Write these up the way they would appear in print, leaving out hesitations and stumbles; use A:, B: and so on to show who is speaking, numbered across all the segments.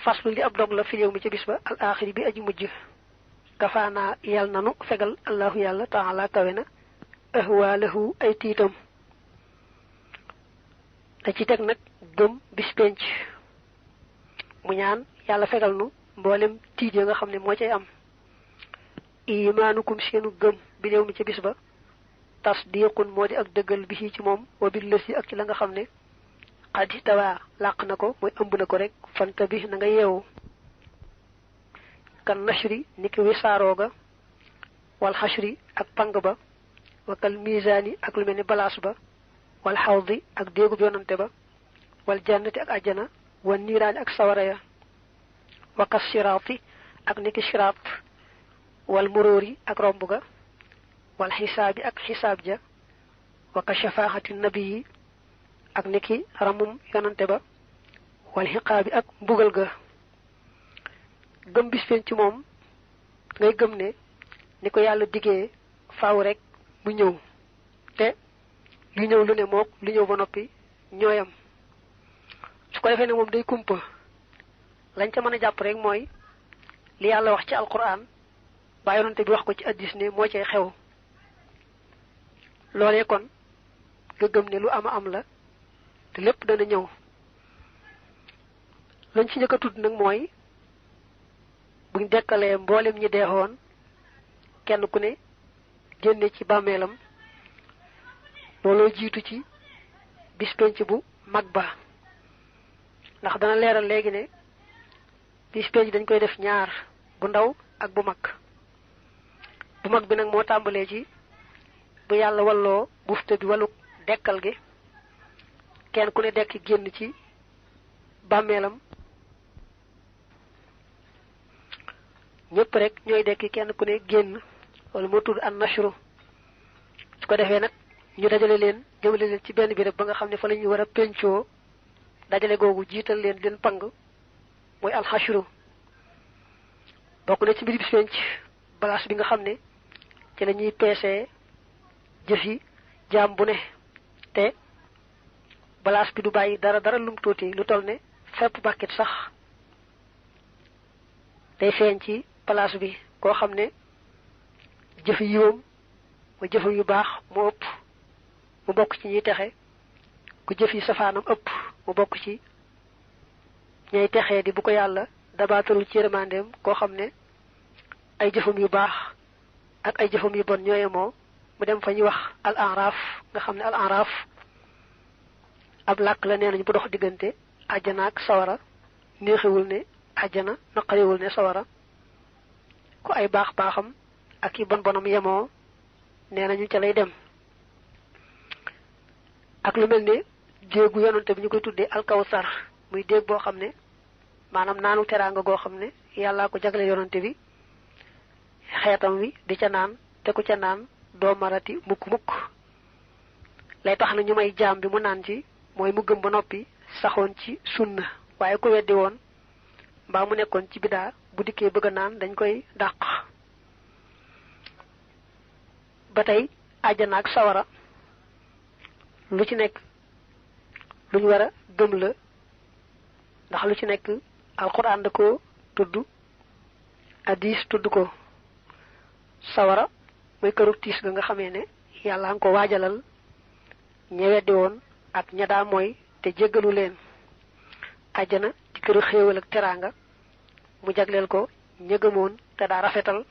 A: faslu li ab dog la fi yow mi ci bis ba al akhir bi aji mujj kafaana yal nanu fegal allahu yàlla taala kawena ahwalahu ay tiitam da ci teg nag gëm bis penc mu ñaan yàlla fegal nu mboolem tiit ya nga xam ne moo cay am imaanukum seenu gëm bi yow mi ci bis ba tasdiqun moo di ak dëggal bi ci moom wa bil lësi ak ci la nga xam ne xadi tawa làq na ko mooy ëmb na ko rek fanta bi na nga yeewu kan nashri niki wisaarooga wal xashri ak pang ba wa kal misaani ak lu mel ni balaas ba wal xawdi ak déegub yonante ba wal jannati ak àjjana wal niiraani ak sawara ya wa kas siraati ak niki siraat wal muróori ak romb ga wal xisaabi ak xisaab ja wa ka shafaaxati nabii ak niki ramum yonante ba wal xiqaabi ak mbugal ga gëm bis fen ci moom ngay gëm ne ni ko yàlla diggee faaw rek mu ñëw te lu ñëw lu ne mook lu ñëw ba noppi ñooyam su ko defee ne moom day kumpa lañ ca mën a jàpp rek mooy li yàlla wax ci alquran ba yonante bi wax ko ci addis ne moo cay xew loolee kon nga gëm ne lu ama am la te lépp dana ñëw lañ ci njëkk a tudd nag mooy buñ dekkalee mboolem ñi deexoon kenn ku ne génne ci bàmmeelam looloo jiitu ci bis penc bu mag ba ndax dana leeral léegi ne bis penc dañ koy def ñaar bu ndaw ak bu mag bi nag moo tàmbalee ci bu yàlla walloo bufte bi waluk dekkal gi kenn ku ne dekk génn ci bàmmeelam ñëpp rek ñooy dekki kenn ku ne génn wala moo tudd an nashru su ko defee nag ñu dajale leen jëmale leen ci benn bi rek ba nga xam ne fa la ñuy war a pencoo dajale googu jiital leen pang mooy alxashru bokk na ci mbir bis penc balaas bi nga xam ne ci la ñuy peesee jëf yi jaam bu ne te balaas bi du bàyyi dara lum tuuti lu toll ne fépp bàkkit sax day feeñ ci place bi koo xam ne jëf yiwam mu jëf yu baax mu ëpp mu bokk ci ñuy texe ku jëf yi safaanam ëpp mu bokk ci ñay texee di bu ko yàlla dabaatalul ci yërmandeem koo xam ne ay jëfam yu baax ak ay jëfam yu bon ñooye moo mu dem fa ñuy wax al araf nga xam ne al araf ab làkk la nee nañ bu dox diggante àjjana ak sawara neexewul ne àjjana naqariwul ne sawara ku ay baaxam ak i bonam yemoo nee nañu ca lay dem ak lu mel ne déegu yonante bi ñu koy tuddee alkawsar muy déeg boo xam ne maanaam naanu teraanga goo xam ne yàllaa ko jagle yonante bi xeetam wi di ca naan te ku ca naan doo marati mukk lay tax na ñu may jaam bi mu naan ci mooy mu gëm ba noppi saxoon ci sunna waaye ku weddi woon mbaa mu nekkoon ci bidaa bu dikkee bëgg a naan dañ koy dàq ba tey àjjana ak sawara lu ci nekk luñ war a gëm la ndax lu ci nekk alxuraan da ko tudd hadiis tudd ko sawara mooy këru tiis ga nga xamee ne yàlla nga ko waajalal ña weddi woon ak ña daa mooy te jéggalu leen àjjana ci këru xéewal ak teraanga mu jagleel ko ña gëmoon te daa rafetal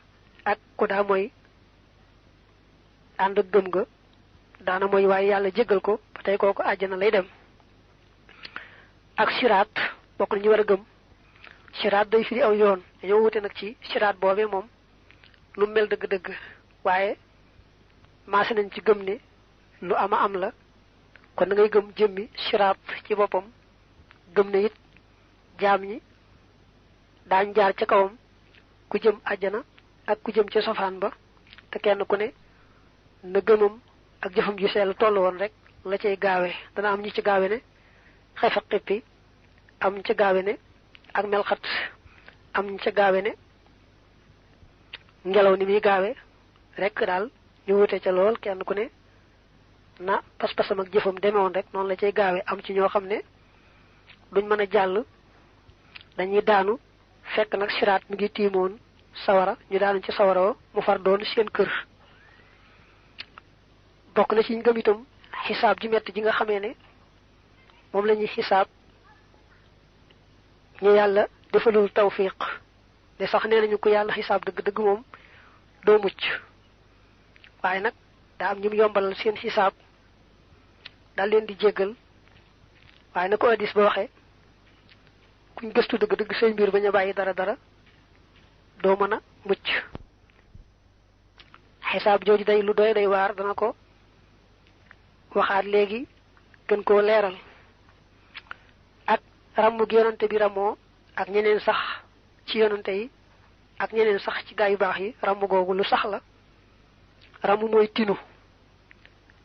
A: ak ku daa mooy ànd ak gëm ga daana mooy waaye yàlla jéggal ko ba tey kooku àjjana lay dem ak siraat bokk nañu war a gëm siraat day firi aw yoon dañoo wute nag ci siraat boobee moom lu mel dëgg-dëgg waaye maase nañ ci gëm ne lu ama am la kon da ngay gëm jëmmi siraat ci boppam gëm ne it jaam ñi daañ jaar ca kawam ku jëm àjjana ak ku jëm ca sofaan ba te kenn ku ne na gëmam ak jëfam ju sell toll woon rek la cay gaawe dana am ñu ci gaawe ne xefa xippi am ñu ca gaawe ne ak melxat am ñu ca gaawe ne ngelaw ni muy gaawe rek daal ñu wute ca lool kenn ku ne na pas-pasam ak jëfam demewoon rek noonu la cay gaawe am ci ñoo xam ne duñ mën a jàll dañuy daanu fekk nag siraat mi ngi tiimoon sawara ñu daanu ci sawara mu far doon seen kër. bokk na ci ngëm itam xisaab ji metti ji nga xamee ne moom la ñuy xisaab ñu yàlla defalul tawfiq ne sax nee nañu ko yàlla xisaab dëgg-dëgg moom doo mucc waaye nag daa am ñum yombalal seen xisaab daal leen di jéggal waaye na ko hadiis ba waxe kuñ gëstu dëgg-dëgg say mbir bañ a bàyyi dara doo mën a mucc. xisaab jooju day lu doy waar dana ko waxaat léegi gën koo leeral ak ràmm gi yonante bi ramoo ak ñeneen sax ci yonante yi ak ñeneen sax ci gaa yu baax yi ràmm googu lu sax la. ràmm mooy tinu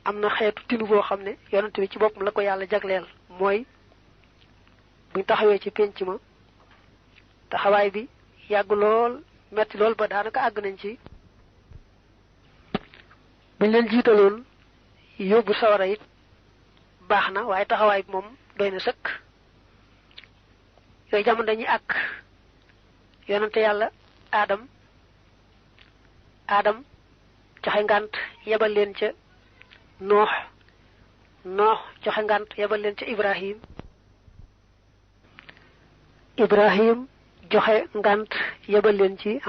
A: am na xeetu tinu boo xam ne yonante bi ci boppam la ko yàlla jagleel mooy buñ taxawee ci pénc ma taxawaay bi yàgg lool metti lool ba daanaka àgg nañ ci buñ leen jiitaloon yóbbu sawara it baax na waaye taxawaay bi moom doy na sëkk. yooyu jamono dañuy àkk yonante yàlla aadam joxe ngànt yebal leen ca noox joxe ngànt yebal leen ca ibrahim joxe ngànt yebal leen ci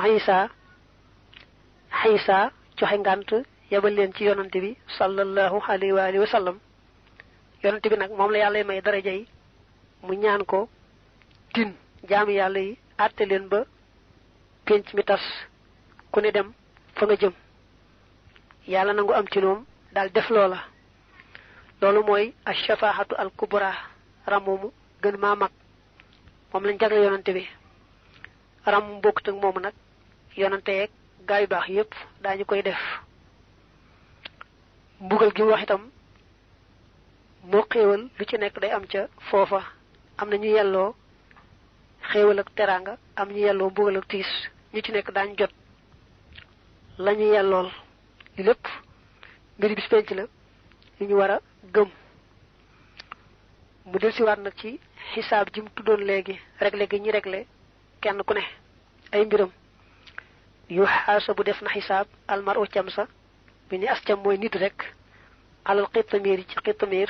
A: Isa joxe ngànt yebal leen ci yonante bi sallallahu alayhi wa alihi wa sallam. yonante bi nag moom la yàlla may daraja yi mu ñaan ko tin jaami yàlla yi àtte leen ba pénc mi tas ku ne dem fa nga jëm yàlla nangu am ci moom daal def loola. loolu mooy ash-shafaahatu al-kubra ramumu gën maa mag moom lañ jagle yonante bi. ram bokkut ak moomu nag yonante yeeg gaa yu baax yépp daañu koy def. mbugal gi mu wax itam moo xéewal lu ci nekk day am ca foofa am na ñu yelloo xéewal ak teraanga am ñu yelloo mbugal ak tiis ñu ci nekk daañ jot la ñu yellool. li lépp mbiri bis penc la yu ñu war a gëm. mu del siwaat nag ci xisaab ji mu tuddoon léegi réglé gi ñi réglé kenn ku ne ay mbiram. yu xaasa bu def na xisaab almar u cam sa bi ni as cam mooy nit rek alal xitamiir yi ci xitamiir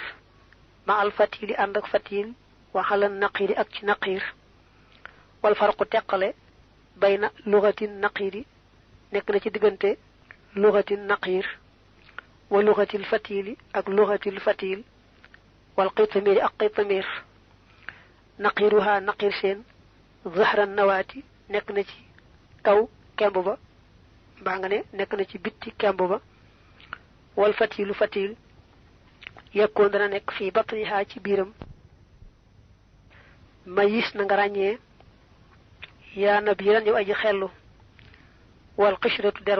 A: ma al fatil yi ànd ak fatil waxalal naqiir yi ak ci naqiir wal farqu teqale bay na luxatin naqiir yi nekk na ci diggante luxatin naqiir wa luxatil fatil yi ak luxatil fatil wal xitamiir yi ak xitamiir. naqiiruha naqiir seen zahran nawaati nekk na ci kaw kemb ba mbaa nga ne nekk na ci bitti kemb ba. wal fatilu fatil yekkoon dana nekk fii batniha ci biiram. mayis na nga ràññee yaa nabiran yow aji xellu wal xishratu der